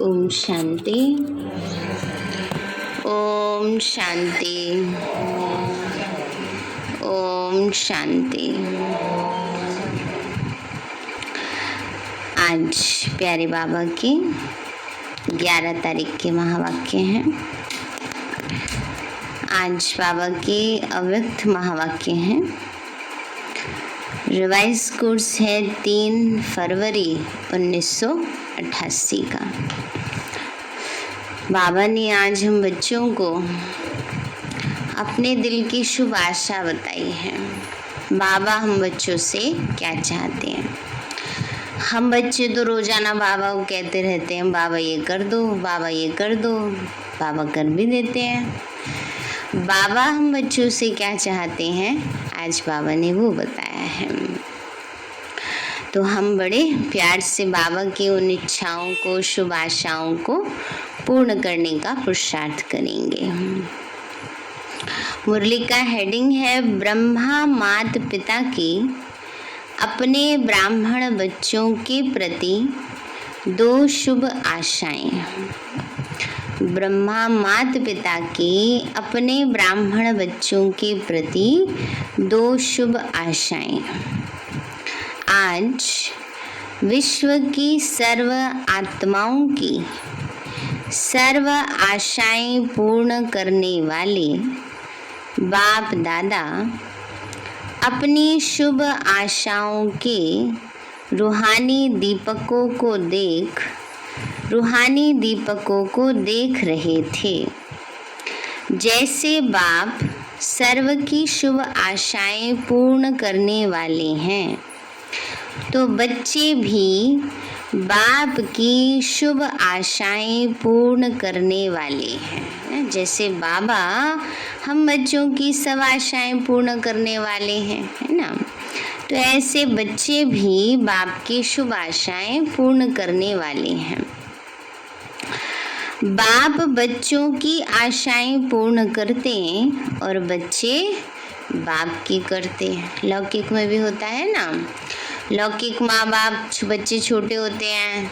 ओम शांति। ओम शांति। ओम शांति। आज प्यारे बाबा के 11 तारीख के महावाक्य हैं। आज बाबा के अव्यक्त महावाक्य हैं। रिवाइज कोर्स है 3 फरवरी 1988 का। बाबा ने आज हम बच्चों को अपने दिल की शुभ आशा बताई है। बाबा हम बच्चों से क्या चाहते हैं। हम बच्चे तो रोजाना बाबा को कहते रहते हैं, बाबा ये कर दो, बाबा ये कर दो। बाबा कर भी देते हैं। बाबा हम बच्चों से क्या चाहते हैं, आज बाबा ने वो बताया है। तो हम बड़े प्यार से बाबा की उन इच्छाओं को, शुभ आशाओं को पूर्ण करने का पुरुषार्थ करेंगे। मुरली का हेडिंग है ब्रह्मा माता पिता की अपने ब्राह्मण बच्चों के प्रति 2 शुभ आशाएं। ब्रह्मा माता पिता की अपने ब्राह्मण बच्चों के प्रति 2 शुभ आशाएं। आज विश्व की सर्व आत्माओं की सर्व आशाएं पूर्ण करने वाले बाप दादा अपनी शुभ आशाओं के रूहानी दीपकों को देख रहे थे। जैसे बाप सर्व की शुभ आशाएं पूर्ण करने वाले हैं, तो बच्चे भी बाप की शुभ आशाएं पूर्ण करने वाले हैं। जैसे बाबा हम बच्चों की सब आशाएं पूर्ण करने वाले हैं, है ना। तो ऐसे बच्चे भी बाप की शुभ आशाएं पूर्ण करने वाले हैं। बाप बच्चों की आशाएं पूर्ण करते हैं और बच्चे बाप की करते हैं। लौकिक में भी होता है ना। लौकिक माँ बाप बच्चे छोटे होते हैं,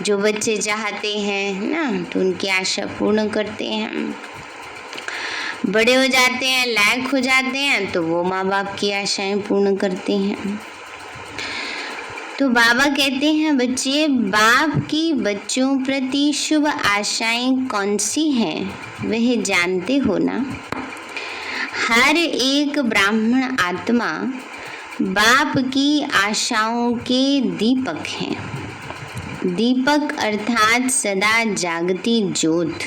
जो बच्चे चाहते हैं ना, तो उनकी आशा पूर्ण करते हैं। बड़े हो जाते हैं, लायक हो जाते हैं, तो वो माँ बाप की आशाएं पूर्ण करते हैं। तो बाबा कहते हैं, बच्चे बाप की बच्चों प्रति शुभ आशाएं कौन सी हैं, वह जानते हो ना। हर एक ब्राह्मण आत्मा बाप की आशाओं के दीपक हैं। दीपक अर्थात सदा जागती ज्योत।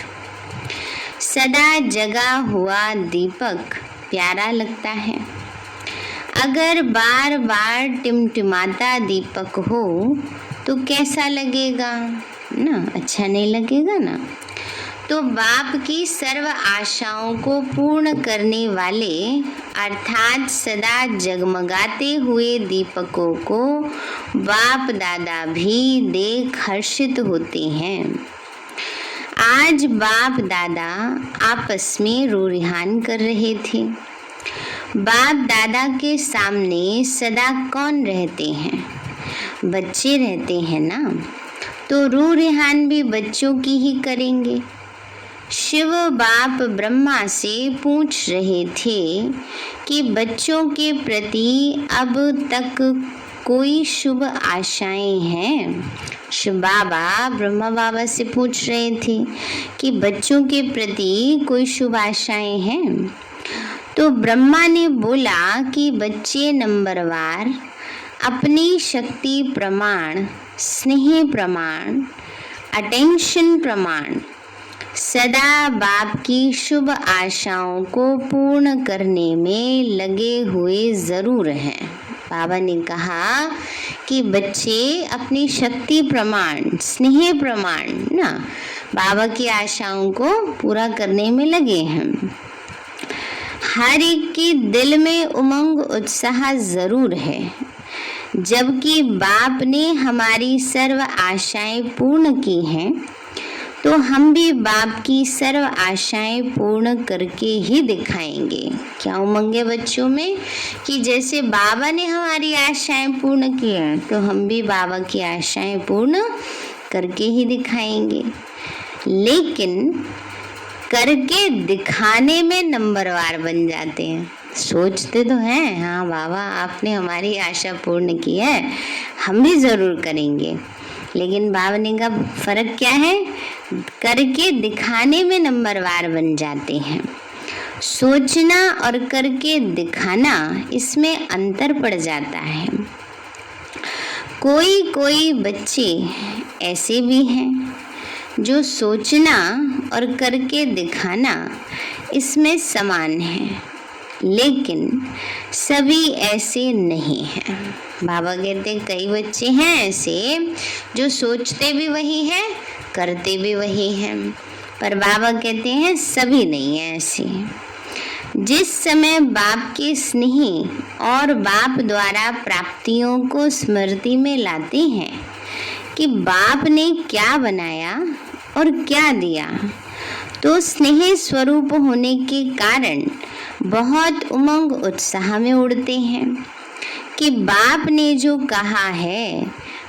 सदा जगा हुआ दीपक प्यारा लगता है। अगर बार बार टिमटिमाता दीपक हो तो कैसा लगेगा ना, अच्छा नहीं लगेगा ना। तो बाप की सर्व आशाओं को पूर्ण करने वाले अर्थात सदा जगमगाते हुए दीपकों को बाप दादा भी देख हर्षित होते हैं। आज बाप दादा आपस में रूरिहान कर रहे थे। बाप दादा के सामने सदा कौन रहते हैं, बच्चे रहते हैं ना। तो रूरिहान भी बच्चों की ही करेंगे। शिव बाप ब्रह्मा से पूछ रहे थे कि बच्चों के प्रति अब तक कोई शुभ आशाएं हैं। शिव बाबा ब्रह्मा बाबा से पूछ रहे थे कि बच्चों के प्रति कोई शुभ आशाएं हैं। तो ब्रह्मा ने बोला कि बच्चे नंबरवार अपनी शक्ति प्रमाण, स्नेह प्रमाण, अटेंशन प्रमाण सदा बाप की शुभ आशाओं को पूर्ण करने में लगे हुए ज़रूर हैं। बाबा ने कहा कि बच्चे अपनी शक्ति प्रमाण, स्नेह प्रमाण ना, बाबा की आशाओं को पूरा करने में लगे हैं। हर एक के दिल में उमंग उत्साह ज़रूर है। जबकि बाप ने हमारी सर्व आशाएं पूर्ण की हैं, तो हम भी बाप की सर्व आशाएं पूर्ण करके ही दिखाएंगे। क्या उमंग है बच्चों में कि जैसे बाबा ने हमारी आशाएं पूर्ण की हैं, तो हम भी बाबा की आशाएं पूर्ण करके ही दिखाएंगे, लेकिन करके दिखाने में नंबरवार बन जाते हैं। सोचते तो हैं हाँ बाबा आपने हमारी आशा पूर्ण की है, हम भी ज़रूर करेंगे, लेकिन बाबा ने कहा फर्क क्या है, करके दिखाने में नंबरवार बन जाते हैं। सोचना और करके दिखाना इसमें अंतर पड़ जाता है। कोई कोई बच्चे ऐसे भी हैं जो सोचना और करके दिखाना इसमें समान है, लेकिन सभी ऐसे नहीं हैं। बाबा कहते हैं कई बच्चे हैं ऐसे जो सोचते भी वही हैं, करते भी वही हैं, पर बाबा कहते हैं सभी नहीं हैं ऐसे। जिस समय बाप के स्नेह और बाप द्वारा प्राप्तियों को स्मृति में लाते हैं कि बाप ने क्या बनाया और क्या दिया, तो स्नेह स्वरूप होने के कारण बहुत उमंग उत्साह में उड़ते हैं कि बाप ने जो कहा है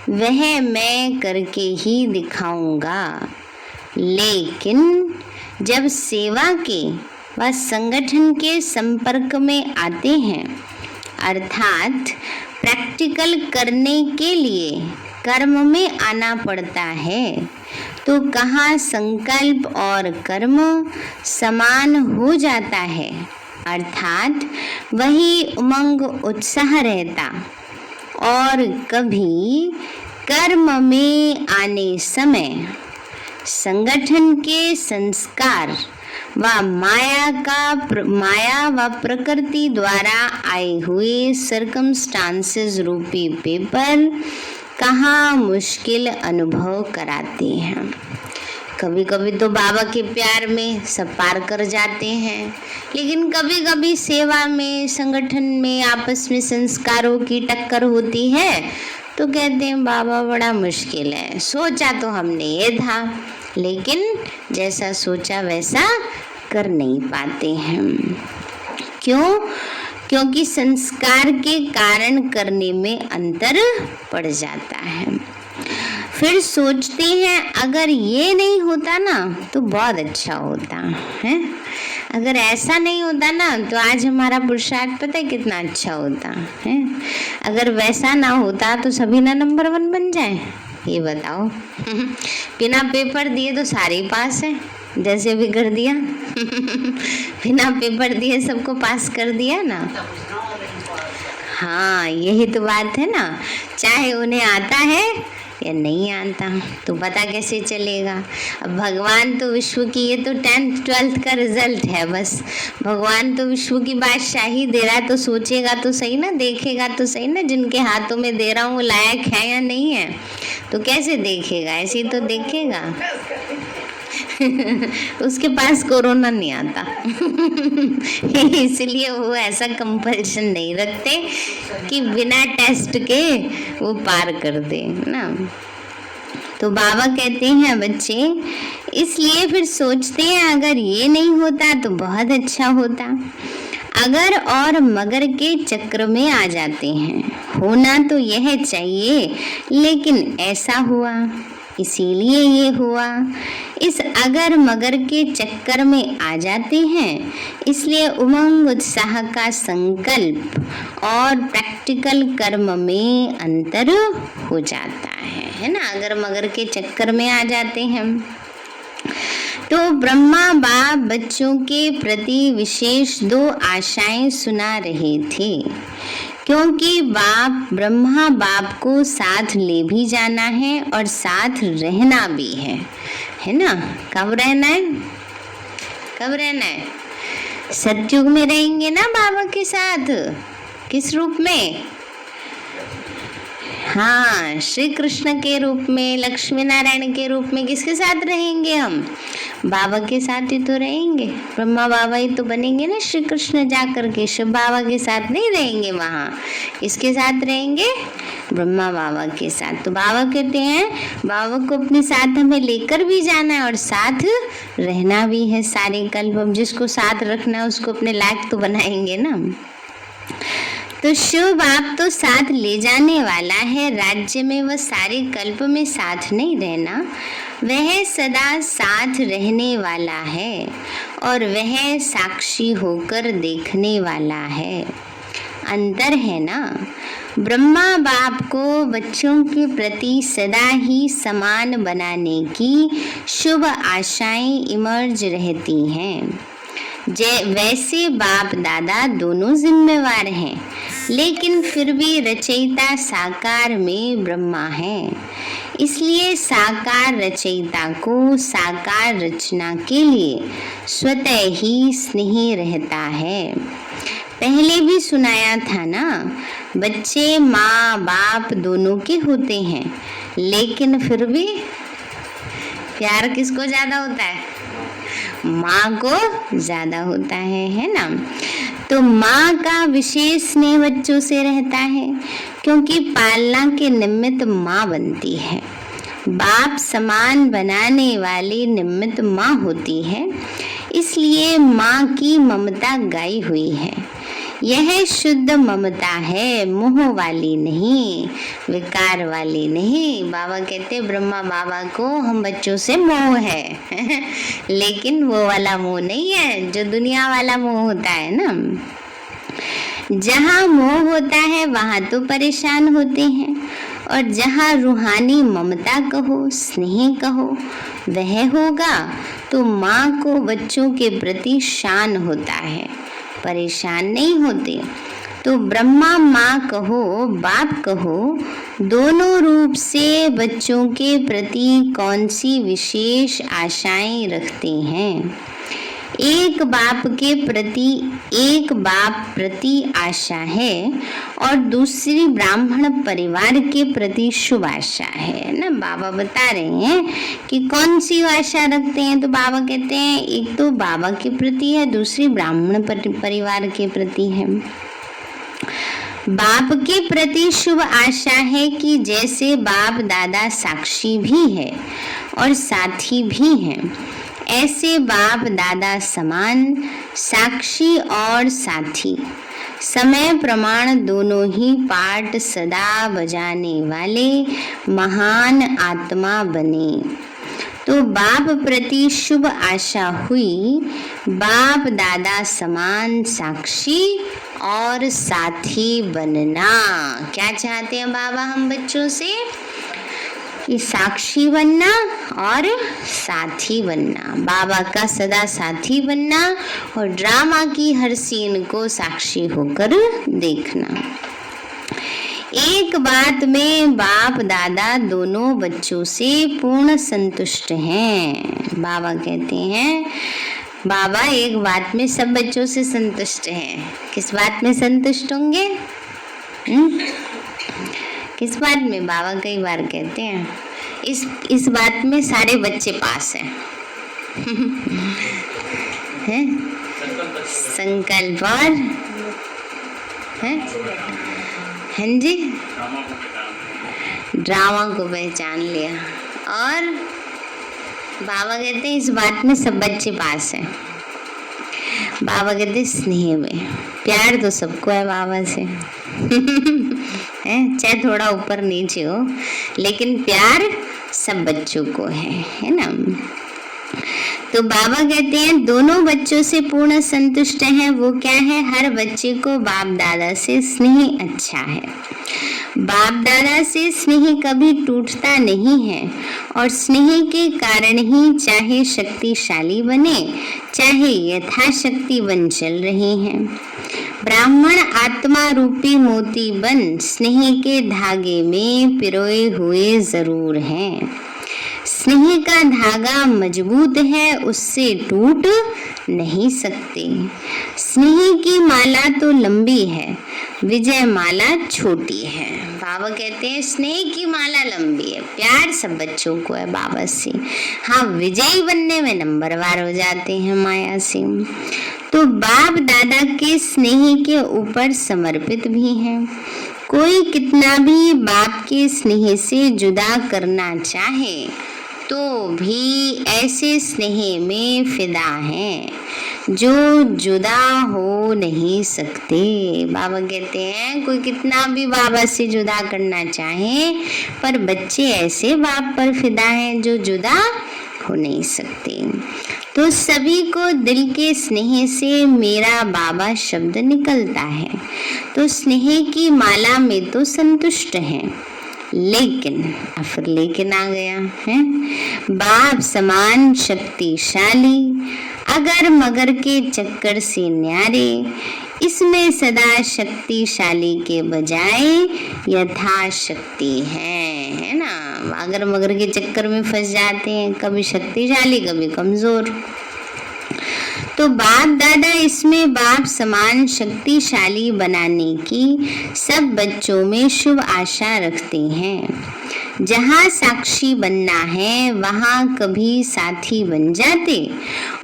वह मैं करके ही दिखाऊंगा। लेकिन जब सेवा के व संगठन के संपर्क में आते हैं, अर्थात प्रैक्टिकल करने के लिए कर्म में आना पड़ता है, तो कहाँ संकल्प और कर्म समान हो जाता है, अर्थात वही उमंग उत्साह रहता, और कभी कर्म में आने समय संगठन के संस्कार व माया व प्रकृति द्वारा आए हुए सर्कमस्टांसेस रूपी पेपर कहाँ मुश्किल अनुभव कराते हैं। कभी कभी तो बाबा के प्यार में सब पार कर जाते हैं, लेकिन कभी कभी सेवा में संगठन में आपस में संस्कारों की टक्कर होती है तो कहते हैं बाबा बड़ा मुश्किल है, सोचा तो हमने ये था, लेकिन जैसा सोचा वैसा कर नहीं पाते हैं। क्यों? क्योंकि संस्कार के कारण करने में अंतर पड़ जाता है। फिर सोचते हैं अगर ये नहीं होता ना तो बहुत अच्छा होता है, अगर ऐसा नहीं होता ना तो आज हमारा पुरुषार्थ पता है कितना अच्छा होता है, अगर वैसा ना होता तो सभी ना नंबर 1 बन जाए। ये बताओ बिना पेपर दिए तो सारे पास है, जैसे भी कर दिया बिना पेपर दिए सबको पास कर दिया ना। हाँ यही तो बात है ना, चाहे उन्हें आता है या नहीं आता तो पता कैसे चलेगा। अब भगवान तो विश्व की, ये तो 10th 12th का रिजल्ट है बस, भगवान तो विश्व की बादशाही दे रहा है, तो सोचेगा तो सही ना, देखेगा तो सही ना, जिनके हाथों में दे रहा हूँ वो लायक है या नहीं है, तो कैसे देखेगा, ऐसे ही तो देखेगा उसके पास कोरोना नहीं आता इसलिए वो ऐसा कंपल्शन नहीं रखते कि बिना टेस्ट के वो पार कर दे ना। तो बाबा कहते हैं बच्चे, इसलिए फिर सोचते हैं अगर ये नहीं होता तो बहुत अच्छा होता। अगर और मगर के चक्र में आ जाते हैं, होना तो यह चाहिए लेकिन ऐसा हुआ इसीलिए ये हुआ, इस अगर मगर के चक्कर में आ जाते हैं, इसलिए उमंग उत्साह का संकल्प और प्रैक्टिकल कर्म में अंतर हो जाता है ना, अगर मगर के चक्कर में आ जाते हैं। तो ब्रह्मा बाप बच्चों के प्रति विशेष 2 आशाएं सुना रहे थे, क्योंकि ब्रह्मा बाप को साथ ले भी जाना है और साथ रहना भी है ना। कब रहना है, कब रहना है? सतयुग में रहेंगे ना बाबा के साथ। किस रूप में? हाँ, श्री कृष्ण के रूप में, लक्ष्मी नारायण के रूप में। किसके साथ रहेंगे हम? बाबा के साथ ही तो रहेंगे, ब्रह्मा बाबा ही तो बनेंगे ना श्री कृष्ण जा करके, शिव बाबा के साथ नहीं रहेंगे वहाँ। किसके साथ रहेंगे? ब्रह्मा बाबा के साथ। तो बाबा कहते हैं बाबा को अपने साथ हमें लेकर भी जाना है और साथ रहना भी है सारे कल्प। हम जिसको साथ रखना है उसको अपने लायक तो बनाएंगे ना। तो शिव बाप तो साथ ले जाने वाला है, राज्य में वह सारे कल्प में साथ नहीं रहना, वह सदा साथ रहने वाला है और वह साक्षी होकर देखने वाला है। अंतर है ना। ब्रह्मा बाप को बच्चों के प्रति सदा ही समान बनाने की शुभ आशाएं इमर्ज रहती हैं। वैसे बाप दादा दोनों जिम्मेवार हैं, लेकिन फिर भी रचयिता साकार में ब्रह्मा है। इसलिए साकार रचयिता को साकार रचना के लिए स्वतः ही स्नेह रहता है। पहले भी सुनाया था ना, बच्चे माँ बाप दोनों के होते हैं, लेकिन फिर भी प्यार किसको ज्यादा होता है? माँ को ज्यादा होता है ना। तो माँ का विशेष स्नेह बच्चों से रहता है, क्योंकि पालना के निमित्त माँ बनती है। बाप समान बनाने वाली निमित्त माँ होती है, इसलिए माँ की ममता गाई हुई है। यह शुद्ध ममता है, मोह वाली नहीं, विकार वाली नहीं। बाबा कहते ब्रह्मा बाबा को हम बच्चों से मोह है लेकिन वो वाला मोह नहीं है जो दुनिया वाला मोह होता है ना। जहाँ मोह होता है वहाँ तो परेशान होते हैं, और जहाँ रूहानी ममता कहो, स्नेह कहो, वह होगा तो माँ को बच्चों के प्रति शान होता है, परेशान नहीं होते। तो ब्रह्मा माँ कहो बाप कहो, दोनों रूप से बच्चों के प्रति कौन सी विशेष आशाएं रखते हैं। एक बाप प्रति आशा है और दूसरी ब्राह्मण परिवार के प्रति शुभ आशा है ना। बाबा बता रहे हैं कि कौन सी आशा रखते हैं, तो बाबा कहते हैं एक तो बाबा के प्रति है, दूसरी ब्राह्मण परिवार के प्रति है। बाप के प्रति शुभ आशा है कि जैसे बाप दादा साक्षी भी है और साथी भी हैं, ऐसे बाप दादा समान साक्षी और साथी, समय प्रमाण दोनों ही पाठ सदा बजाने वाले महान आत्मा बने। तो बाप प्रति शुभ आशा हुई, बाप दादा समान साक्षी और साथी बनना। क्या चाहते हैं बाबा हम बच्चों से? कि साक्षी बनना और साथी बनना, बाबा का सदा साथी बनना और ड्रामा की हर सीन को साक्षी होकर देखना। एक बात में बाप दादा दोनों बच्चों से पूर्ण संतुष्ट हैं। बाबा कहते हैं बाबा एक बात में सब बच्चों से संतुष्ट हैं। किस बात में संतुष्ट होंगे? किस बात में? बाबा कई बार कहते हैं इस बात में सारे बच्चे पास हैं हैं? संकल्प और हैं जी, ड्रामा को पहचान लिया। और बाबा कहते हैं इस बात में सब बच्चे पास हैं। बाबा कहते हैं स्नेह में, प्यार तो सबको है बाबा से है, चाहे थोड़ा ऊपर नीचे हो, लेकिन प्यार सब बच्चों को है ना। तो बाबा कहते हैं दोनों बच्चों से पूर्ण संतुष्ट हैं। वो क्या है? हर बच्चे को बाप दादा से स्नेह अच्छा है। बाप दादा से स्नेह कभी टूटता नहीं है, और स्नेह के कारण ही चाहे शक्तिशाली बने, चाहे यथाशक्ति बन चल रहे हैं। ब्राह्मण आत्मा रूपी मोती बन स्नेह के धागे में पिरोए हुए जरूर हैं। स्नेह का धागा मजबूत है, उससे टूट नहीं सकते। स्नेह की माला तो लंबी है, विजय माला छोटी है। बाबा कहते हैं स्नेह की माला लंबी है, प्यार सब बच्चों को है बाबा से। हाँ, विजयी बनने में नंबरवार हो जाते हैं माया से। तो बाप दादा के स्नेह के ऊपर समर्पित भी हैं। कोई कितना भी बाप के स्नेह से जुदा करना चाहे तो भी ऐसे स्नेह में फिदा है। जो जुदा हो नहीं सकते। बाबा कहते हैं कोई कितना भी बाबा से जुदा करना चाहे, पर बच्चे ऐसे बाप पर फिदा हैं जो जुदा हो नहीं सकते। तो सभी को दिल के स्नेह से मेरा बाबा शब्द निकलता है, तो स्नेह की माला में तो संतुष्ट हैं। लेकिन फिर लेकिन आ गया है, बाप समान शक्तिशाली, अगर मगर के चक्कर से न्यारे, इसमें सदा शक्तिशाली के बजाय यथाशक्ति है ना। अगर मगर के चक्कर में फंस जाते हैं, कभी शक्तिशाली कभी कमजोर। तो बाप दादा इसमें बाप समान शक्तिशाली बनाने की सब बच्चों में शुभ आशा रखते हैं। जहाँ साक्षी बनना है वहाँ कभी साथी बन जाते,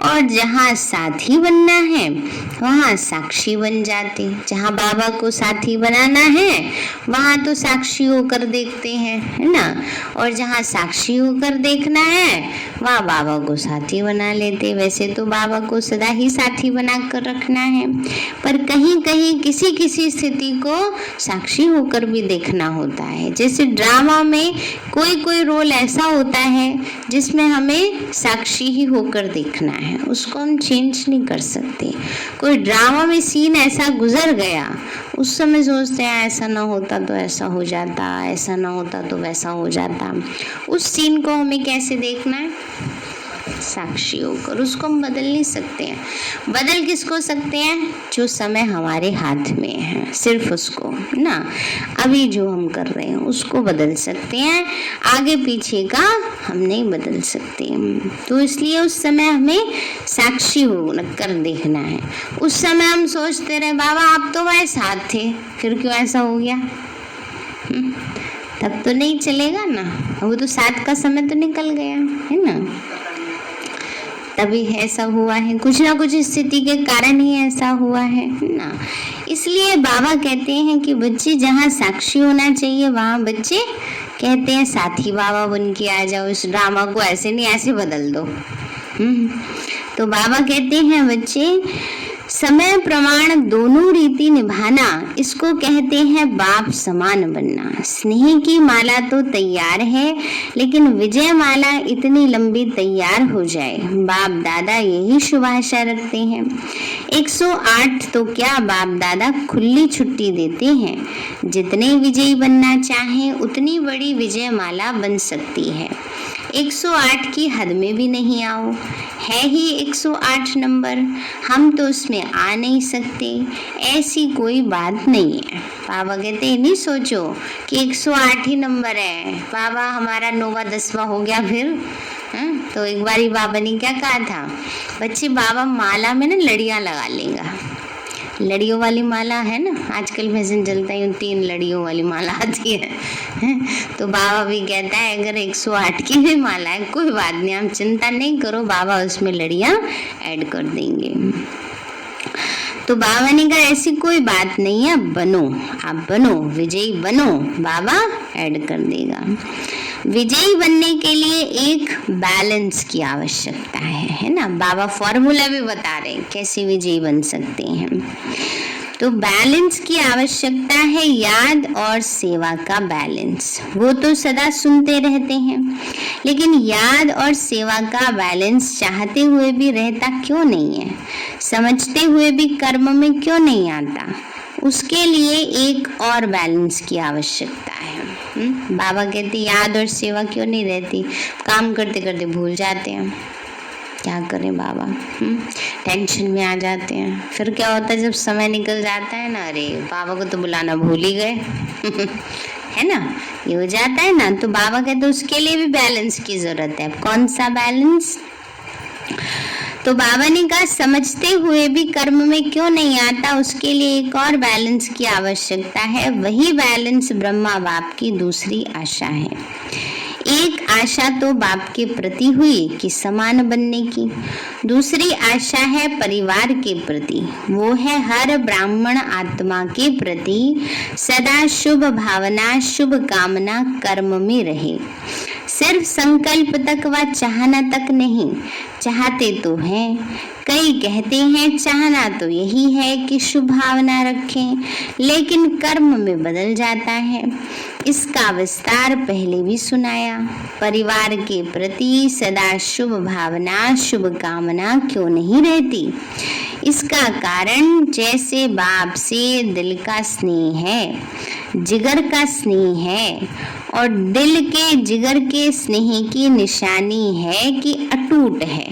और जहाँ साथी बनना है वहाँ साक्षी बन जाते। जहाँ बाबा को साथी बनाना है वहाँ तो साक्षी होकर देखते हैं, है ना। और जहाँ साक्षी होकर देखना है वहाँ बाबा को साथी बना लेते। वैसे तो बाबा को सदा ही साथी बना कर रखना है, पर कहीं कहीं किसी किसी स्थिति को साक्षी होकर भी देखना होता है। जैसे ड्रामा में कोई कोई रोल ऐसा होता है जिसमें हमें साक्षी ही होकर देखना है, उसको हम चेंज नहीं कर सकते। कोई ड्रामा में सीन ऐसा गुजर गया, उस समय सोचते हैं ऐसा ना होता तो ऐसा हो जाता, ऐसा ना होता तो वैसा हो जाता। उस सीन को हमें कैसे देखना है? साक्षी होकर। उसको हम बदल नहीं सकते हैं। बदल किसको सकते हैं? जो समय हमारे हाथ में है, सिर्फ उसको ना। अभी जो हम कर रहे हैं उसको बदल सकते हैं, आगे पीछे का हम नहीं बदल सकते। तो इसलिए उस समय हमें साक्षी होकर देखना है। उस समय हम सोचते रहे बाबा आप तो वह साथ थे, फिर क्यों ऐसा हो गया? तब तो नहीं चलेगा ना, वो तो साथ का समय तो निकल गया है ना, तभी ऐसा हुआ है। कुछ ना कुछ स्थिति के कारण ही ऐसा हुआ है ना। इसलिए बाबा कहते हैं कि बच्चे जहाँ साक्षी होना चाहिए वहाँ बच्चे कहते हैं साथी बाबा बन के आ जाओ, इस ड्रामा को ऐसे नहीं ऐसे बदल दो। तो बाबा कहते हैं बच्चे समय प्रमाण दोनों रीति निभाना, इसको कहते हैं बाप समान बनना। स्नेह की माला तो तैयार है, लेकिन विजय माला इतनी लंबी तैयार हो जाए, बाप दादा यही शुभ आशा रखते हैं। 108 तो क्या बाप दादा खुली छुट्टी देते हैं, जितने विजयी बनना चाहें उतनी बड़ी विजय माला बन सकती है। 108 की हद में भी नहीं आओ, है ही 108 नंबर, हम तो उसमें आ नहीं सकते, ऐसी कोई बात नहीं है। बाबा कहते हैं नहीं सोचो कि 108 ही नंबर है, बाबा हमारा 9वां 10वां हो गया फिर। तो एक बारी बाबा ने क्या कहा था, बच्चे बाबा माला में ना लड़ियाँ लगा लेगा, लड़ियों वाली माला है ना, आजकल फैशन चलता है 3 लड़ियों वाली माला आती है। तो बाबा भी कहता है अगर 108 की भी माला है कोई बात नहीं, हम चिंता नहीं करो, बाबा उसमें लड़ियाँ ऐड कर देंगे। तो बाबा ने कहा ऐसी कोई बात नहीं है, बनो, आप बनो, विजयी बनो, बाबा ऐड कर देगा। विजयी बनने के लिए एक बैलेंस की आवश्यकता है ना। बाबा फॉर्मूला भी बता रहे हैं कैसे विजयी बन सकते हैं। तो बैलेंस की आवश्यकता है, याद और सेवा का बैलेंस। वो तो सदा सुनते रहते हैं, लेकिन याद और सेवा का बैलेंस चाहते हुए भी रहता क्यों नहीं है, समझते हुए भी कर्म में क्यों नहीं आता? उसके लिए एक और बैलेंस की आवश्यकता है। बाबा कहते याद और सेवा क्यों नहीं रहती, काम करते करते भूल जाते हैं, क्या करें बाबा, टेंशन में आ जाते हैं। फिर क्या होता है जब समय निकल जाता है ना, अरे बाबा को तो बुलाना भूल ही गए है ना, ये हो जाता है ना। तो बाबा कहते उसके लिए भी बैलेंस की जरूरत है। कौन सा बैलेंस? तो बाबा ने कहा समझते हुए भी कर्म में क्यों नहीं आता, उसके लिए एक और बैलेंस की आवश्यकता है। वही बैलेंस ब्रह्मा बाप की दूसरी आशा है। एक आशा तो बाप के प्रति हुई कि समान बनने की, दूसरी आशा है परिवार के प्रति, वो है हर ब्राह्मण आत्मा के प्रति सदा शुभ भावना शुभ कामना कर्म में रहे। सिर्फ संकल्प तक व चाहना तक नहीं, चाहते तो हैं। कई कहते हैं चाहना तो यही है कि शुभ भावना रखें, लेकिन कर्म में बदल जाता है। इसका विस्तार पहले भी सुनाया। परिवार के प्रति सदा शुभ भावना, शुभ कामना क्यों नहीं रहती? इसका कारण जैसे बाप से दिल का स्नेह है, जिगर का स्नेह है, और दिल के जिगर के स्नेह की निशानी है कि अटूट है।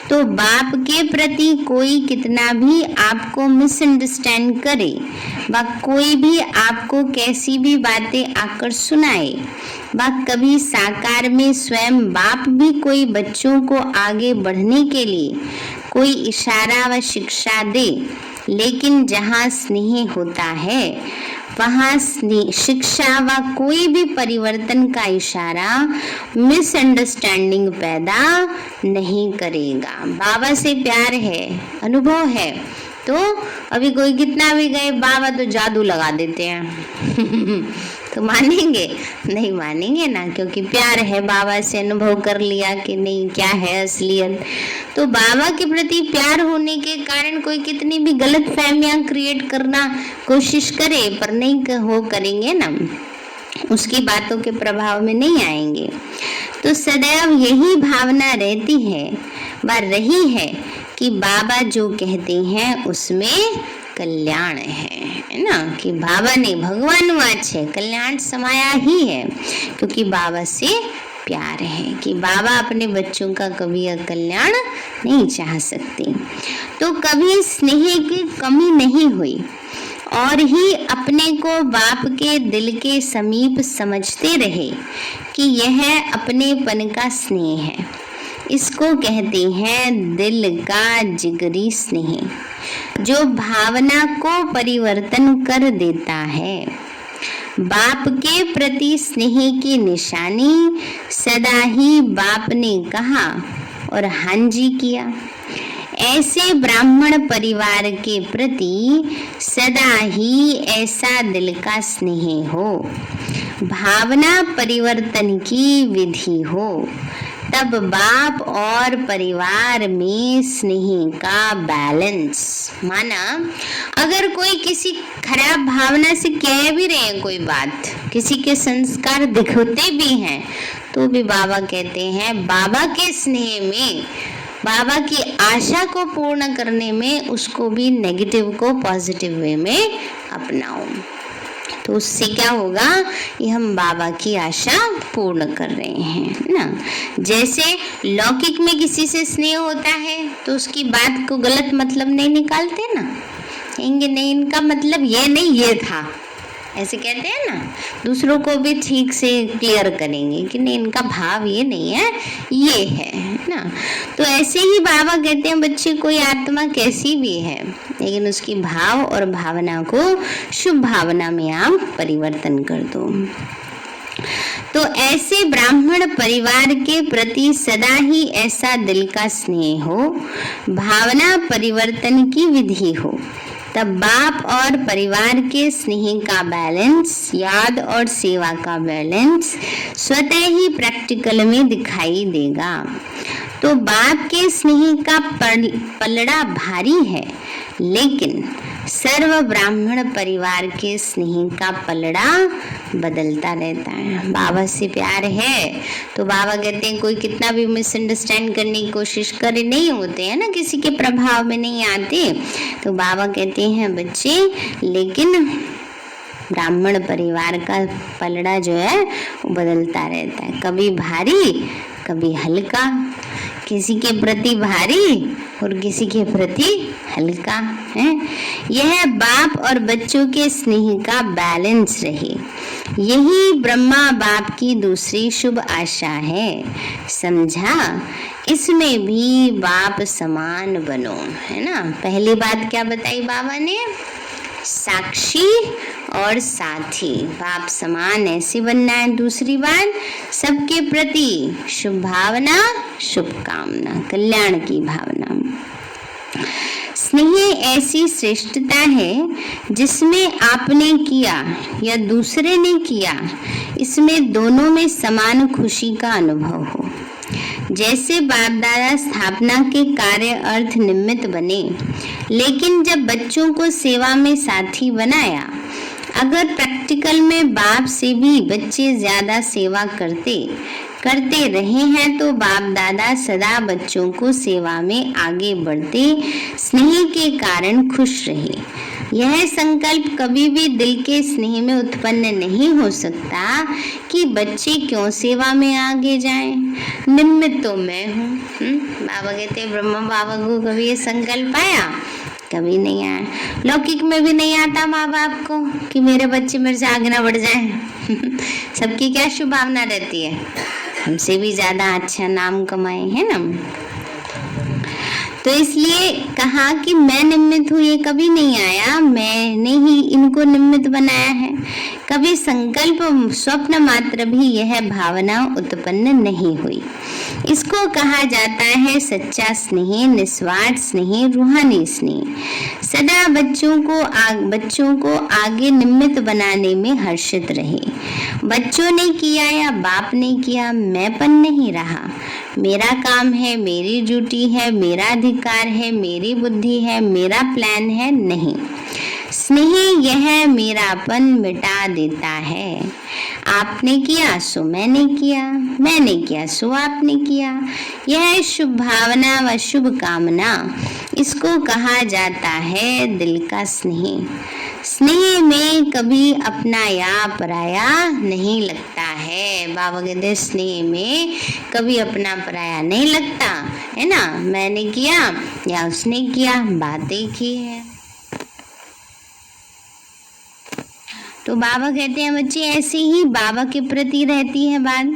तो बाप के प्रति कोई कितना भी आपको मिसअंडरस्टैंड करे व कोई भी आपको कैसी भी बातें आकर सुनाए, व कभी साकार में स्वयं बाप भी कोई बच्चों को आगे बढ़ने के लिए कोई इशारा व शिक्षा दे, लेकिन जहाँ स्नेह होता है वहाँ शिक्षा व कोई भी परिवर्तन का इशारा मिसअंडरस्टैंडिंग पैदा नहीं करेगा। बाबा से प्यार है, अनुभव है, तो अभी कोई कितना भी गए, बाबा तो जादू लगा देते हैं तो मानेंगे? नहीं मानेंगे ना, क्योंकि प्यार है, बाबा से अनुभव कर लिया कि नहीं क्या है असलियत। तो बाबा के प्रति प्यार होने के कारण कोई कितनी भी गलत फहमियां क्रिएट करना कोशिश करे, पर नहीं हो करेंगे ना, उसकी बातों के प्रभाव में नहीं आएंगे। तो सदैव यही भावना रहती है व रही है कि बाबा जो कहते हैं उसमें कल्याण है ना, कि बाबा ने भगवान वाच है, कल्याण समाया ही है, क्योंकि बाबा से प्यार है कि बाबा अपने बच्चों का कभी अकल्याण नहीं चाह सकते। तो कभी स्नेह की कमी नहीं हुई और ही अपने को बाप के दिल के समीप समझते रहे कि यह अपनेपन का स्नेह है। इसको कहते हैं दिल का जिगरी स्नेह, जो भावना को परिवर्तन कर देता है। बाप के प्रति स्नेह की निशानी सदा ही बाप ने कहा और हाँ जी किया। ऐसे ब्राह्मण परिवार के प्रति सदा ही ऐसा दिल का स्नेह हो, भावना परिवर्तन की विधि हो, तब बाप और परिवार में स्नेह का बैलेंस। माना अगर कोई किसी खराब भावना से कह भी रहे हैं कोई बात, किसी के संस्कार दिखते भी हैं, तो भी बाबा कहते हैं बाबा के स्नेह में, बाबा की आशा को पूर्ण करने में उसको भी नेगेटिव को पॉजिटिव वे में अपनाओ। तो उससे क्या होगा, ये हम बाबा की आशा पूर्ण कर रहे हैं ना। जैसे लौकिक में किसी से स्नेह होता है तो उसकी बात को गलत मतलब नहीं निकालते ना, कहेंगे नहीं इनका मतलब ये नहीं ये था, ऐसे कहते हैं ना। दूसरों को भी ठीक से क्लियर करेंगे कि नहीं इनका भाव ये नहीं है, ये है ना। तो ऐसे ही बाबा कहते हैं बच्चे कोई आत्मा कैसी भी है, लेकिन उसकी भाव और भावना को शुभ भावना में आप परिवर्तन कर दो। तो ऐसे ब्राह्मण परिवार के प्रति सदा ही ऐसा दिल का स्नेह हो, भावना परिवर्तन की विधि हो, तब बाप और परिवार के स्नेह का बैलेंस, याद और सेवा का बैलेंस स्वतः ही प्रैक्टिकल में दिखाई देगा। तो बाप के स्नेह का पलड़ा भारी है, लेकिन सर्व ब्राह्मण परिवार के स्नेह का पलड़ा बदलता रहता है। बाबा से प्यार है तो बाबा कहते हैं कोई कितना भी मिसअंडरस्टैंड करने की कोशिश करे, नहीं होते हैं ना, किसी के प्रभाव में नहीं आते। तो बाबा कहते हैं बच्चे, लेकिन ब्राह्मण परिवार का पलड़ा जो है वो बदलता रहता है, कभी भारी कभी हल्का, किसी के प्रति भारी और किसी के प्रति हल्का है। यह बाप और बच्चों के स्नेह का बैलेंस रहे, यही ब्रह्मा बाप की दूसरी शुभ आशा है। समझा? इसमें भी बाप समान बनो, है ना। पहली बात क्या बताई बाबा ने, साक्षी और साथी, बाप समान ऐसे बनना है। दूसरी बात, सबके प्रति शुभ भावना, शुभ कामना, कल्याण की भावना। स्नेह में ऐसी श्रेष्ठता है जिसमें आपने किया या दूसरे ने किया, इसमें दोनों में समान खुशी का अनुभव हो। जैसे बाप दादा स्थापना के कार्य अर्थ निमित्त बने, लेकिन जब बच्चों को सेवा में साथी बनाया, अगर प्रैक्टिकल में बाप से भी बच्चे ज्यादा सेवा करते रहे हैं तो बाप दादा सदा बच्चों को सेवा में आगे बढ़ते स्नेह के कारण खुश रहे। यह संकल्प कभी भी दिल के स्नेह में उत्पन्न नहीं हो सकता कि बच्चे क्यों सेवा में आगे जाएं। निमित्त तो मैं हूँ। बाबा कहते ब्रह्मा बाबा को कभी ये संकल्प आया? कभी नहीं आया। लौकिक में भी नहीं आता माँ बाप को कि मेरे बच्चे मेरे से आगे ना बढ़ जाएं। सबकी क्या शुभ भावना रहती है, हमसे भी ज्यादा अच्छा नाम कमाए, है ना। तो इसलिए कहा कि मैं निमित्त हूँ, ये कभी नहीं आया, मैंने ही इनको निमित्त बनाया है। कभी संकल्प स्वप्न मात्र भी यह भावना उत्पन्न नहीं हुई। इसको कहा जाता है सच्चा स्नेह, निस्वार्थ स्नेह, रूहानी स्नेह। सदा बच्चों को आगे निमित्त बनाने में हर्षित रहे। बच्चों ने किया या बाप ने किया, मैंपन नहीं रहा। मेरा काम है, मेरी ड्यूटी है, मेरा अधिकार है, मेरी बुद्धि है, मेरा प्लान है, नहीं। स्नेह यह मेरापन मिटा देता है। आपने किया सो मैंने किया, मैंने किया सो आपने किया। यह शुभ भावना व शुभ कामना, इसको कहा जाता है दिल का स्नेह। स्नेह में कभी अपना या पराया नहीं लगता है। बाबा कहते स्नेह में कभी अपना पराया नहीं लगता, है ना। मैंने किया या उसने किया, बात एक ही है। तो बाबा कहते हैं बच्चे ऐसे ही बाबा के प्रति रहती है बात।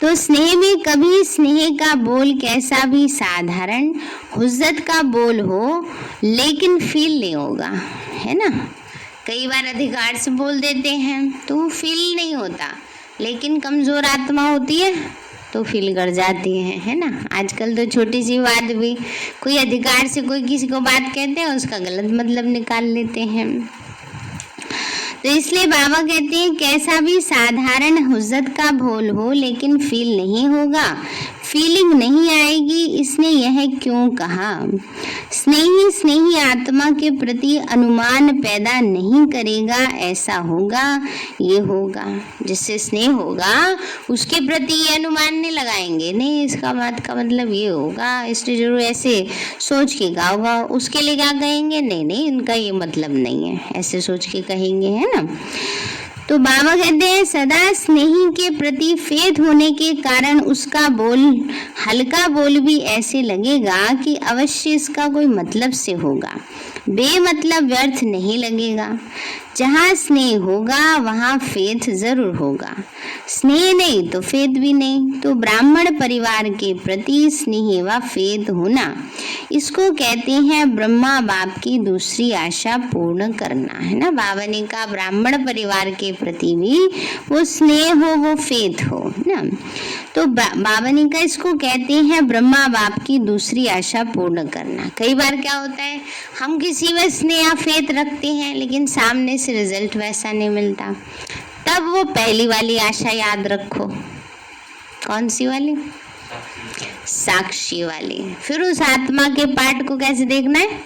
तो स्नेह में कभी स्नेह का बोल कैसा भी साधारण हुज्जत का बोल हो, लेकिन फील नहीं होगा, है ना। कई बार अधिकार से बोल देते हैं तो फील नहीं होता, लेकिन कमजोर आत्मा होती है तो फील कर जाती है ना। आजकल तो छोटी सी बात भी कोई अधिकार से कोई किसी को बात कहते हैं, उसका गलत मतलब निकाल लेते हैं। तो इसलिए बाबा कहते हैं कैसा भी साधारण हुज्जत का बोल हो, लेकिन फील नहीं होगा, फीलिंग नहीं आएगी। इसने यह क्यों कहा? स्नेही आत्मा के प्रति अनुमान पैदा नहीं करेगा, ऐसा होगा, ये होगा। जिससे स्नेह होगा उसके प्रति ये अनुमान नहीं लगाएंगे, नहीं इसका बात का मतलब ये होगा, इसने जरूर ऐसे सोच के कहा होगा, उसके लिए क्या कहेंगे, नहीं इनका ये मतलब नहीं है, ऐसे सोच के कहेंगे, है ना। तो बाबा कहते हैं सदा स्नेही के प्रति फेद होने के कारण उसका बोल, हल्का बोल भी ऐसे लगेगा कि अवश्य इसका कोई मतलब से होगा, बेमतलब व्यर्थ नहीं लगेगा। जहाँ स्नेह होगा वहाँ फेथ जरूर होगा, स्नेह नहीं तो फेथ भी नहीं। तो ब्राह्मण परिवार के प्रति स्नेह व फेथ होना, इसको कहते हैं ब्रह्मा बाप की दूसरी आशा पूर्ण करना, है ना। बाबा ने कहा ब्राह्मण परिवार के प्रति भी वो स्नेह हो, वो फेथ हो ना। तो बाबा ने कहा इसको कहते हैं ब्रह्मा बाप की दूसरी आशा पूर्ण करना। कई बार क्या होता है, हम किसी में स्नेह फेथ रखते हैं, लेकिन सामने से रिजल्ट वैसा नहीं मिलता, तब वो पहली वाली आशा याद रखो। कौन सी वाली? साक्षी वाली। फिर उस आत्मा के पार्ट को कैसे देखना है?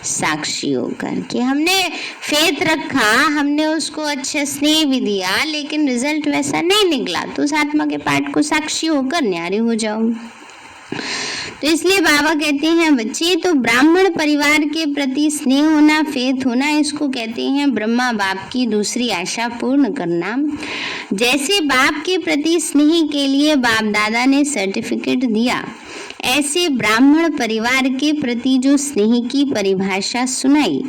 साक्षी होकर कि हमने फेथ रखा, हमने उसको अच्छा स्नेह भी दिया, लेकिन रिजल्ट वैसा नहीं निकला, तो उस आत्मा के पार्ट को साक्षी होकर न्यारे हो जाओ। तो इसलिए बाबा कहते हैं बच्चे, तो ब्राह्मण परिवार के प्रति स्नेह होना, फेथ होना, इसको कहते हैं ब्रह्मा बाप की दूसरी आशा पूर्ण करना। जैसे बाप के प्रति स्नेह के लिए बाप दादा ने सर्टिफिकेट दिया, ऐसे ब्राह्मण परिवार के प्रति जो स्नेह की परिभाषा सुनाई,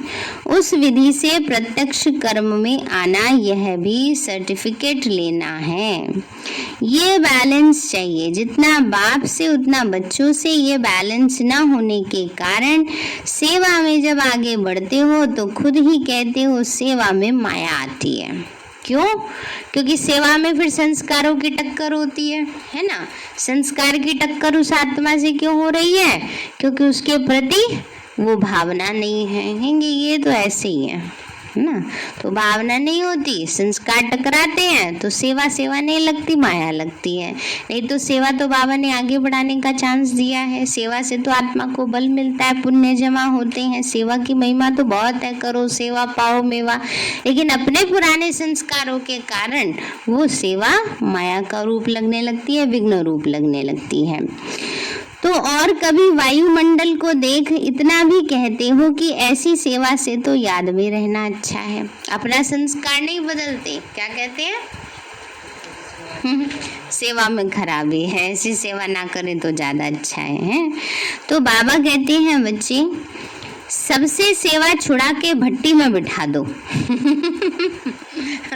उस विधि से प्रत्यक्ष कर्म में आना, यह भी सर्टिफिकेट लेना है। ये बैलेंस चाहिए, जितना बाप से उतना बच्चों से। ये बैलेंस ना होने के कारण सेवा में जब आगे बढ़ते हो तो खुद ही कहते हो सेवा में माया आती है। क्यों? क्योंकि सेवा में फिर संस्कारों की टक्कर होती है ना। संस्कार की टक्कर उस आत्मा से क्यों हो रही है? क्योंकि उसके प्रति वो भावना नहीं है, कहेंगे ये तो ऐसे ही है ना। तो भावना नहीं होती, संस्कार टकराते हैं तो सेवा सेवा नहीं लगती, माया लगती है। नहीं तो सेवा तो बाबा ने आगे बढ़ाने का चांस दिया है। सेवा से तो आत्मा को बल मिलता है, पुण्य जमा होते हैं। सेवा की महिमा तो बहुत है, करो सेवा पाओ मेवा। लेकिन अपने पुराने संस्कारों के कारण वो सेवा माया का रूप लगने लगती है, विघ्न रूप लगने लगती है। तो और कभी वायुमंडल को देख इतना भी कहते हो कि ऐसी सेवा से तो याद में रहना अच्छा है। अपना संस्कार नहीं बदलते, क्या कहते हैं? सेवा में खराबी है, ऐसी सेवा ना करें तो ज्यादा अच्छा है। तो बाबा कहते हैं बच्चे, सबसे सेवा छुड़ा के भट्टी में बिठा दो।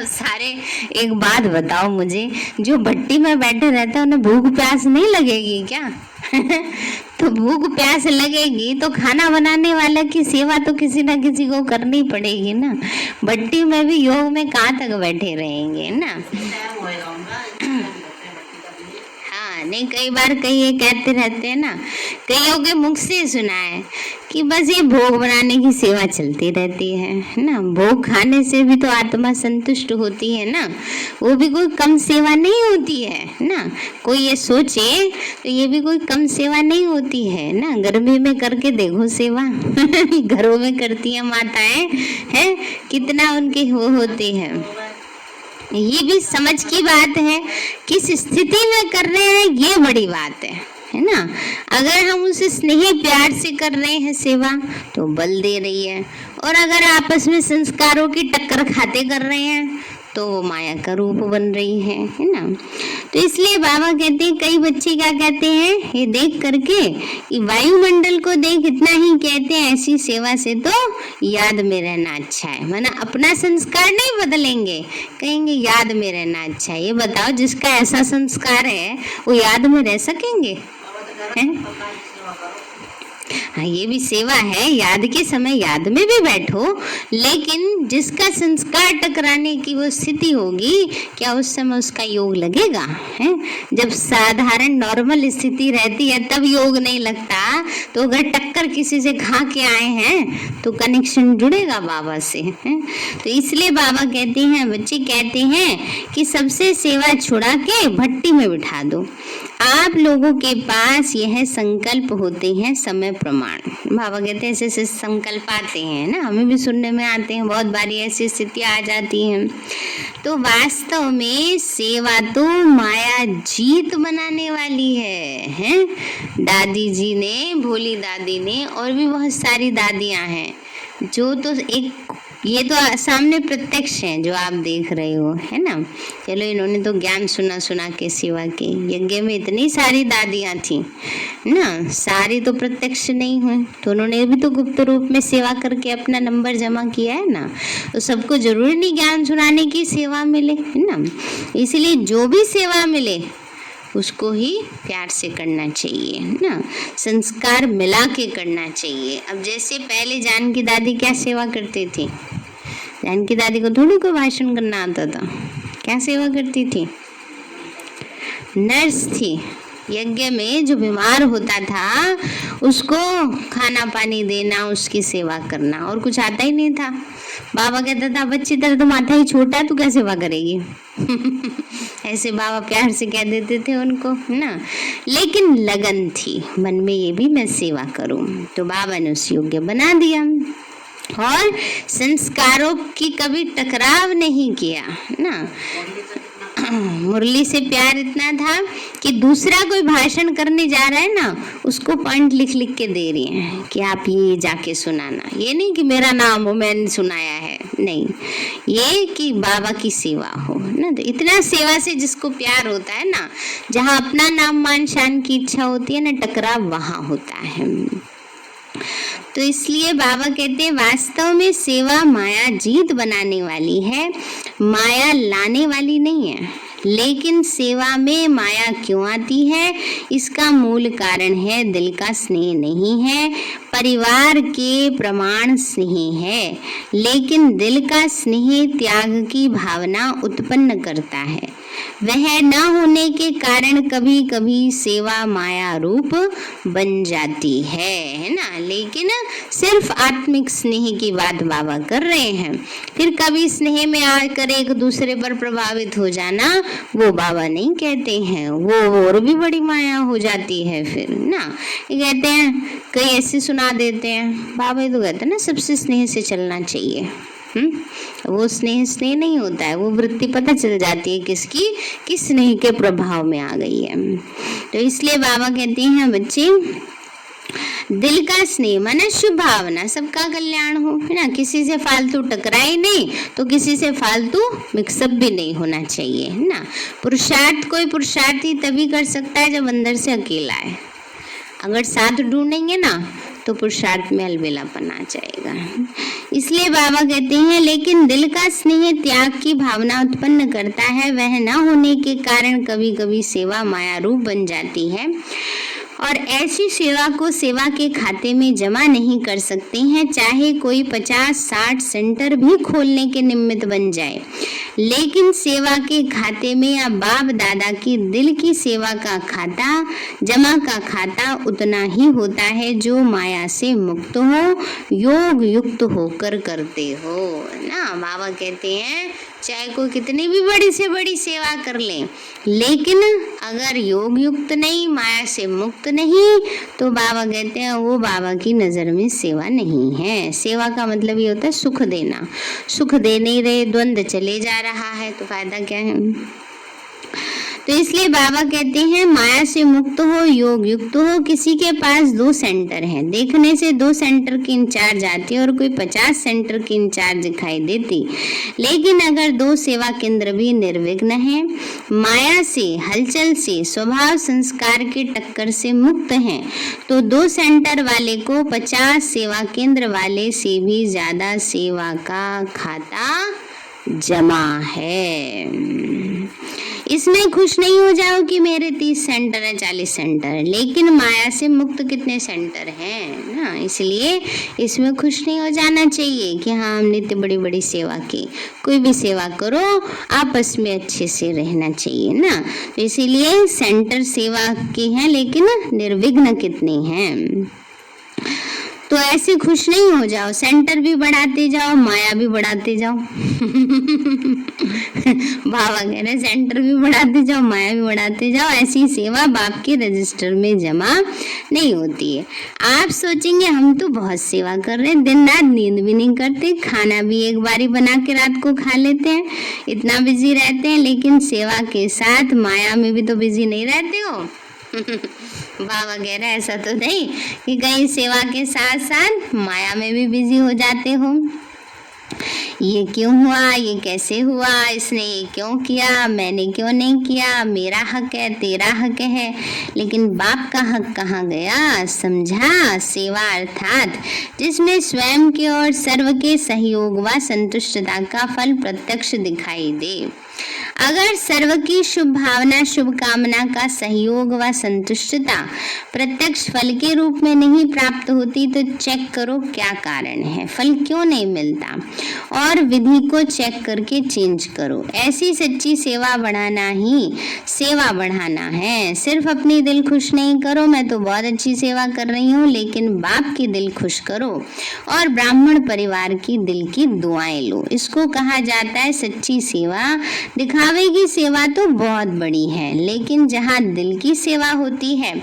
सारे एक बात बताओ मुझे, जो भट्टी में बैठे रहते हैं उन्हें भूख प्यास नहीं लगेगी क्या? तो भूख प्यास लगेगी तो खाना बनाने वाला की सेवा तो किसी ना किसी को करनी पड़ेगी ना। भट्टी में भी योग में कहाँ तक बैठे रहेंगे ना। हाँ नहीं, कई बार कई ये कहते रहते हैं ना, कईयों के मुख से सुना है कि बस ये भोग बनाने की सेवा चलती रहती है ना। भोग खाने से भी तो आत्मा संतुष्ट होती है ना, वो भी कोई कम सेवा नहीं होती है ना। कोई ये सोचे तो ये भी कोई कम सेवा नहीं होती है ना। गर्मी में करके देखो सेवा घरों में करती है माताएं, हैं कितना उनके वो होते हैं। ये भी समझ की बात है, किस स्थिति में कर रहे हैं ये बड़ी बात है ना। अगर हम उसे स्नेह प्यार से कर रहे हैं सेवा तो बल दे रही है, और अगर आपस में संस्कारों की टक्कर खाते कर रहे हैं तो वो माया का रूप बन रही है ना। तो इसलिए बाबा कहते हैं, कई बच्चे क्या कहते हैं ये देख करके कि वायुमंडल को देख इतना ही कहते हैं, ऐसी सेवा से तो याद में रहना अच्छा है। माना अपना संस्कार नहीं बदलेंगे, कहेंगे याद में रहना अच्छा है। ये बताओ जिसका ऐसा संस्कार है वो याद में रह सकेंगे? हाँ ये भी सेवा है, याद के समय याद में भी बैठो, लेकिन जिसका संस्कार टकराने की वो स्थिति होगी, क्या उस समय उसका योग लगेगा? है जब साधारण नॉर्मल स्थिति रहती है तब योग नहीं लगता, तो अगर टक्कर किसी से खा के आए हैं तो कनेक्शन जुड़ेगा बाबा से है। तो इसलिए बाबा कहते हैं, बच्चे कहते हैं कि सबसे सेवा छुड़ा के भट्टी में बिठा दो। आप लोगों के पास यह संकल्प होते हैं समय प्रमाण। बाबा कहते हैं ऐसे ऐसे संकल्प आते हैं ना, हमें भी सुनने में आते हैं, बहुत बारी ऐसी स्थिति आ जाती है। तो वास्तव में सेवा तो माया जीत बनाने वाली है? दादी जी ने, भोली दादी ने, और भी बहुत सारी दादियां हैं जो तो एक ये तो सामने प्रत्यक्ष है जो आप देख रहे हो, है ना। चलो इन्होंने तो ज्ञान सुना के सेवा की। यज्ञ में इतनी सारी दादियां थी ना, सारी तो प्रत्यक्ष नहीं हुई, तो उन्होंने भी तो गुप्त रूप में सेवा करके अपना नंबर जमा किया है ना। तो सबको जरूरी नहीं ज्ञान सुनाने की सेवा मिले, है ना। इसलिए जो भी सेवा मिले उसको ही प्यार से करना चाहिए ना, संस्कार मिला के करना चाहिए। अब जैसे पहले जानकी दादी क्या सेवा करती थी, जानकी दादी को थोड़ी कोई भाषण करना आता था, क्या सेवा करती थी? नर्स थी। यज्ञ में जो बीमार होता था उसको खाना पानी देना, उसकी सेवा करना, और कुछ आता ही नहीं था। बाबा कहता था बच्ची तेरा तो माथा ही छोटा है, तू क्या सेवा करेगी? ऐसे बाबा प्यार से कह देते थे उनको ना, लेकिन लगन थी मन में, ये भी मैं सेवा करूं, तो बाबा ने उस योग्य बना दिया और संस्कारों की कभी टकराव नहीं किया ना। मुरली से प्यार इतना था कि दूसरा कोई भाषण करने जा रहा है ना, उसको पॉइंट लिख लिख के दे रही हैं कि आप ये जाके सुनाना। ये नहीं कि मेरा नाम हो मैंने सुनाया है, नहीं, ये कि बाबा की सेवा हो ना। तो इतना सेवा से जिसको प्यार होता है ना, जहाँ अपना नाम मान शान की इच्छा होती है ना, टकराव वहाँ होता है। तो इसलिए बाबा कहते हैं वास्तव में सेवा माया जीत बनाने वाली है, माया लाने वाली नहीं है। लेकिन सेवा में माया क्यों आती है? इसका मूल कारण है दिल का स्नेह नहीं है, परिवार के प्रमाण स्नेह है। लेकिन दिल का स्नेह त्याग की भावना उत्पन्न करता है। वह न होने के कारण कभी कभी सेवा माया रूप बन जाती है ना। लेकिन सिर्फ आत्मिक स्नेह की बात बाबा कर रहे हैं। फिर कभी स्नेह में आकर एक दूसरे पर प्रभावित हो जाना वो बाबा नहीं कहते हैं, वो और भी बड़ी माया हो जाती है फिर ना। ये कहते हैं, कई ऐसे सुना देते हैं, बाबा तो कहते हैं ना सबसे स्नेह से चलना चाहिए। वो स्नेह नहीं होता है, वो वृत्ति पता चल जाती है किसकी, किस स्नेह के प्रभाव में आ गई है। तो इसलिए बाबा कहते हैं बच्चे, दिल का स्नेह माना शुभ भावना, सबका कल्याण हो, है ना। किसी से फालतू टकराए नहीं, तो किसी से फालतू मिक्सअप भी नहीं होना चाहिए, है ना। पुरुषार्थ कोई पुरुषार्थ ही तभी कर सकता है जब अंदर से अकेला है। अगर साथ ढूंढेंगे ना तो पुरुषार्थ में अलबेलापन आ जाएगा। इसलिए बाबा कहते हैं, लेकिन दिल का स्नेह त्याग की भावना उत्पन्न करता है। वह न होने के कारण कभी कभी सेवा माया रूप बन जाती है और ऐसी सेवा को सेवा के खाते में जमा नहीं कर सकते हैं, चाहे कोई 50-60 सेंटर भी खोलने के निमित्त बन जाए। लेकिन सेवा के खाते में या बाप दादा की दिल की सेवा का खाता, जमा का खाता उतना ही होता है जो माया से मुक्त हो, योग युक्त होकर करते हो ना। बाबा कहते हैं चाहे कोई कितनी भी बड़ी से बड़ी सेवा कर ले, लेकिन अगर योग युक्त नहीं, माया से मुक्त नहीं, तो बाबा कहते हैं वो बाबा की नज़र में सेवा नहीं है। सेवा का मतलब ये होता है सुख देना। सुख दे नहीं रहे, द्वंद्व चले जा रहा है, तो फायदा क्या है। तो इसलिए बाबा कहते हैं माया से मुक्त हो, योग युक्त हो। किसी के पास 2 सेंटर हैं, देखने से 2 सेंटर की इंचार्ज आती और कोई 50 सेंटर की इंचार्ज दिखाई देती। लेकिन अगर 2 सेवा केंद्र भी निर्विघ्न हैं, माया से, हलचल से, स्वभाव संस्कार के टक्कर से मुक्त हैं, तो 2 सेंटर वाले को 50 सेवा केंद्र वाले से भी ज्यादा सेवा का खाता जमा है। इसमें खुश नहीं हो जाओ कि मेरे 30 सेंटर है, 40 सेंटर है, लेकिन माया से मुक्त कितने सेंटर हैं ना। इसलिए इसमें खुश नहीं हो जाना चाहिए कि हाँ हमने इतनी बड़ी बड़ी सेवा की। कोई भी सेवा करो, आपस में अच्छे से रहना चाहिए ना। तो इसीलिए सेंटर सेवा के हैं, लेकिन निर्विघ्न कितने हैं। तो ऐसे खुश नहीं हो जाओ, सेंटर भी बढ़ाते जाओ, माया भी बढ़ाते जाओ। बाबा कह रहे सेंटर भी बढ़ाते जाओ, माया भी बढ़ाते जाओ। ऐसी सेवा बाप के रजिस्टर में जमा नहीं होती है। आप सोचेंगे हम तो बहुत सेवा कर रहे हैं, दिन रात नींद भी नहीं करते, खाना भी एक बारी बना के रात को खा लेते हैं, इतना बिजी रहते हैं, लेकिन सेवा के साथ माया में भी तो बिजी नहीं रहते हो। बाबा कह रहे ऐसा तो नहीं कि कहीं सेवा के साथ साथ माया में भी बिजी हो जाते हो। ये क्यों हुआ, ये कैसे हुआ, इसने ये क्यों किया, मैंने क्यों नहीं किया, मेरा हक है, तेरा हक है। लेकिन बाप का हक कहाँ गया, समझा। सेवा अर्थात जिसमें स्वयं के और सर्व के सहयोग व संतुष्टता का फल प्रत्यक्ष दिखाई दे। अगर सर्व की शुभ भावना, शुभ कामना का सहयोग व संतुष्टता प्रत्यक्ष फल के रूप में नहीं प्राप्त होती, तो चेक करो क्या कारण है, फल क्यों नहीं मिलता, और विधि को चेक करके चेंज करो। ऐसी सच्ची सेवा बढ़ाना ही सेवा बढ़ाना है। सिर्फ अपनी दिल खुश नहीं करो, मैं तो बहुत अच्छी सेवा कर रही हूँ, लेकिन बाप की दिल खुश करो और ब्राह्मण परिवार की दिल की दुआएं लो। इसको कहा जाता है सच्ची सेवा। दिखावे की सेवा तो बहुत बड़ी है, लेकिन जहाँ दिल की सेवा होती है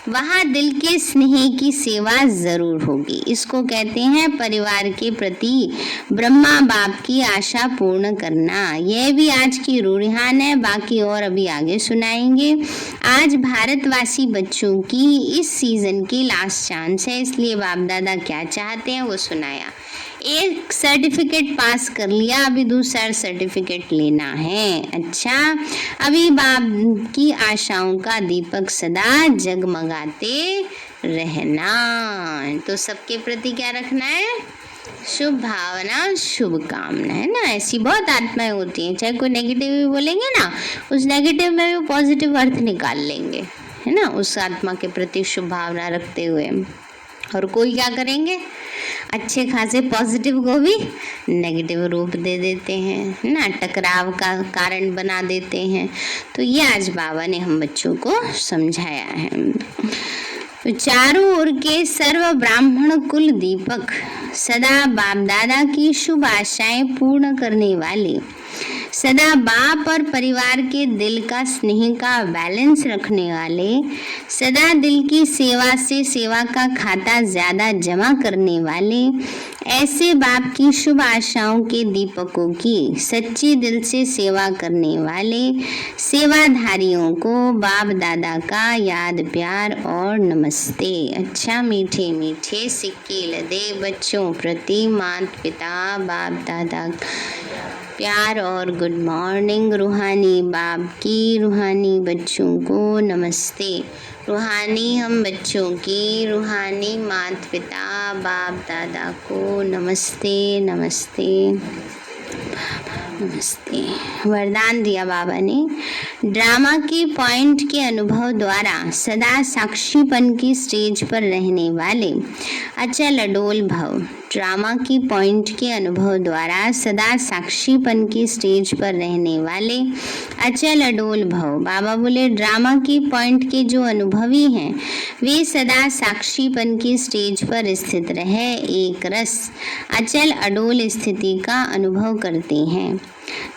वहाँ दिल के स्नेह की सेवा जरूर होगी। इसको कहते हैं परिवार के प्रति ब्रह्मा बाप की आशा पूर्ण करना। यह भी आज की रूहान है, बाकी और अभी आगे सुनाएंगे। आज भारतवासी बच्चों की इस सीजन की लास्ट चांस है, इसलिए बाप दादा क्या चाहते हैं वो सुनाया। एक सर्टिफिकेट पास कर लिया, अभी दूसरा सर्टिफिकेट लेना है। अच्छा, अभी बाप की आशाओं का दीपक सदा जगमगाते रहना। तो सबके प्रति क्या रखना है, शुभ भावना, शुभ कामना, है ना। ऐसी बहुत आत्माएं होती हैं, चाहे कोई नेगेटिव भी बोलेंगे ना, उस नेगेटिव में भी पॉजिटिव अर्थ निकाल लेंगे, है ना, उस आत्मा के प्रति शुभ भावना रखते हुए। और कोई क्या करेंगे, अच्छे खासे पॉजिटिव को भी नेगेटिव रूप दे देते हैं ना, टकराव का कारण बना देते हैं। तो ये आज बाबा ने हम बच्चों को समझाया है। तो चारों ओर के सर्व ब्राह्मण कुल दीपक, सदा बाप दादा की शुभ आशाएं पूर्ण करने वाले, सदा बाप और परिवार के दिल का स्नेह का बैलेंस रखने वाले, सदा दिल की सेवा से सेवा का खाता ज्यादा जमा करने वाले, ऐसे बाप की शुभ आशाओं के दीपकों की सच्ची दिल से सेवा करने वाले सेवाधारियों को बाप दादा का याद प्यार और नमस्ते। अच्छा मीठे मीठे सिक्के लदे बच्चों प्रति माता पिता बाप दादा प्यार और गुड मॉर्निंग। रूहानी बाप की रूहानी बच्चों को नमस्ते। रूहानी हम बच्चों की रूहानी माता पिता बाप दादा को नमस्ते नमस्ते नमस्ते। वरदान दिया बाबा ने, ड्रामा के पॉइंट के अनुभव द्वारा सदा साक्षीपन की स्टेज पर रहने वाले अचल अडोल भव। ड्रामा की पॉइंट के अनुभव द्वारा सदा साक्षीपन की स्टेज पर रहने वाले अचल अडोल भव। बाबा बोले ड्रामा की पॉइंट के जो अनुभवी हैं वे सदा साक्षीपन की स्टेज पर स्थित रहे एक रस अचल अडोल स्थिति का अनुभव करते हैं।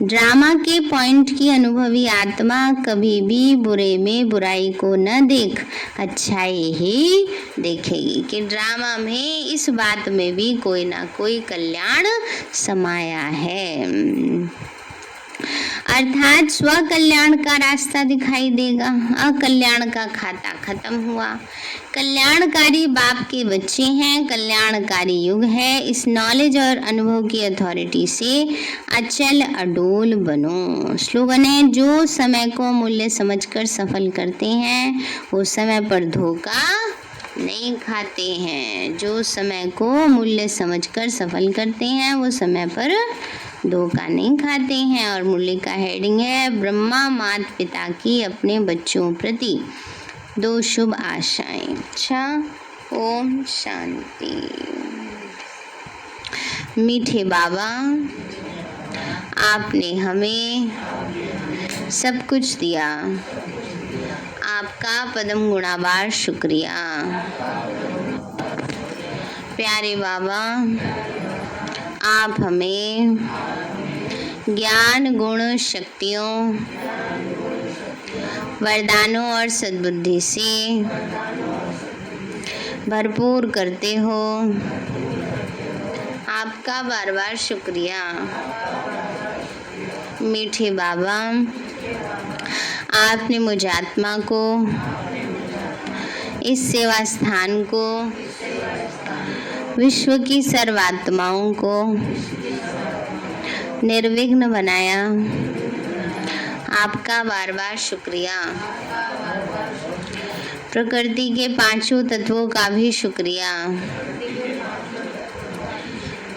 ड्रामा के पॉइंट की अनुभवी आत्मा कभी भी बुरे में बुराई को न देख अच्छाई ही देखेगी कि ड्रामा में इस बात में भी कोई ना कोई कल्याण समाया है, अर्थात स्व कल्याण का रास्ता दिखाई देगा। अकल्याण का खाता खत्म हुआ। कल्याणकारी बाप के बच्चे हैं, कल्याणकारी युग है। इस नॉलेज और अनुभव की अथॉरिटी से अचल अडोल बनो। स्लोगन है, जो समय को मूल्य समझकर सफल करते हैं वो समय पर धोखा नहीं खाते हैं। जो समय को मूल्य समझकर सफल करते हैं वो समय पर धोखा नहीं खाते हैं। और मूल्य का हेडिंग है, ब्रह्मा माता पिता की अपने बच्चों प्रति 2 शुभ आशाएं। अच्छा, ओम शांति। मीठे बाबा, आपने हमें सब कुछ दिया, आपका पदम गुणाबार शुक्रिया। प्यारे बाबा, आप हमें ज्ञान गुण शक्तियों वरदानों और सद्बुद्धि से भरपूर करते हो। आपका बार बार शुक्रिया। मीठे बाबा, आपने मुझ आत्मा को, इस सेवा स्थान को, विश्व की सर्वात्माओं को निर्विघ्न बनाया। आपका बार बार शुक्रिया। प्रकृति के 5 तत्वों का भी शुक्रिया।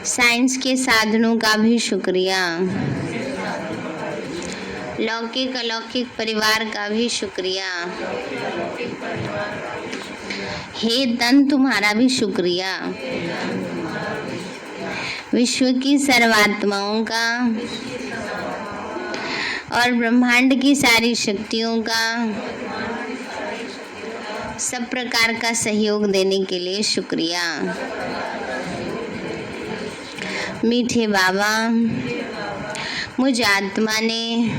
साइंस के साधनों का भी शुक्रिया। लौकिक अलौकिक परिवार का भी शुक्रिया। हे तन, तुम्हारा भी शुक्रिया। विश्व की सर्वात्माओं का और ब्रह्मांड की सारी शक्तियों का सब प्रकार का सहयोग देने के लिए शुक्रिया। मीठे बाबा, मुझ आत्मा ने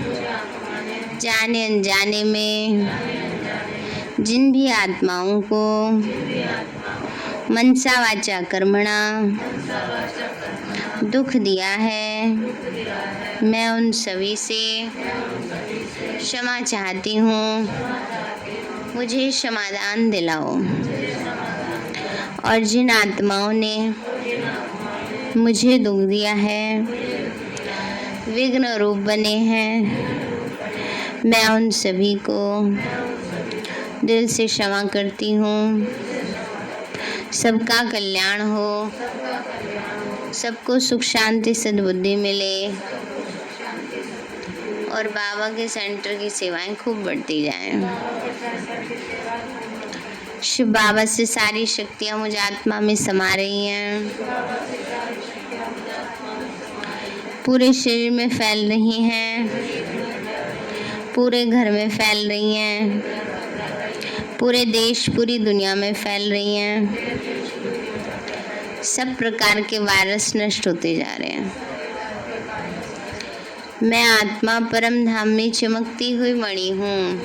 जाने अनजाने में जिन भी आत्माओं को मनसा वाचा कर्मणा दुख दिया है, मैं उन सभी से क्षमा चाहती हूँ। मुझे क्षमादान दिलाओ। और जिन आत्माओं ने मुझे दुख दिया है, विघ्न रूप बने हैं, मैं उन सभी को दिल से क्षमा करती हूँ। सबका कल्याण हो, सबको सुख शांति सद्बुद्धि मिले और बाबा के सेंटर की सेवाएं खूब बढ़ती जाएं। शिव बाबा से सारी शक्तियाँ मुझ आत्मा में समा रही हैं, पूरे शरीर में फैल रही हैं, पूरे घर में फैल रही हैं, पूरे देश पूरी दुनिया में फैल रही हैं। सब प्रकार के वायरस नष्ट होते जा रहे हैं। मैं आत्मा परम धाम में चमकती हुई मणि हूँ।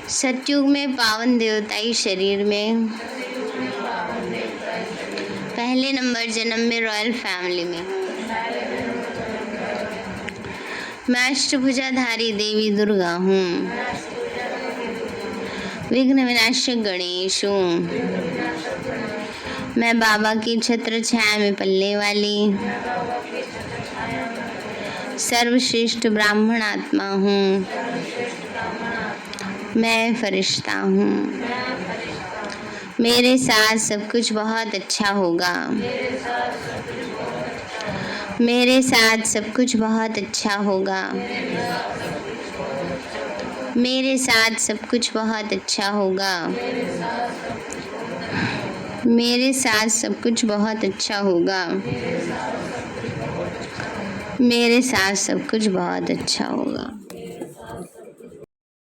सतयुग में पावन देवताई शरीर में पहले नंबर जन्म में रॉयल फैमिली में हूँ। मैं अष्टभुजाधारी देवी दुर्गा हूँ। विघ्न विनाशक गणेश हूँ। मैं बाबा की छत्र छाया में पलने वाली सर्वश्रेष्ठ ब्राह्मण आत्मा हूँ। मैं फरिश्ता हूँ। मेरे साथ सब कुछ बहुत अच्छा होगा। मेरे साथ सब कुछ बहुत अच्छा होगा। मेरे साथ सब कुछ बहुत अच्छा होगा। मेरे साथ सब कुछ बहुत अच्छा होगा। मेरे साथ सब कुछ बहुत अच्छा होगा।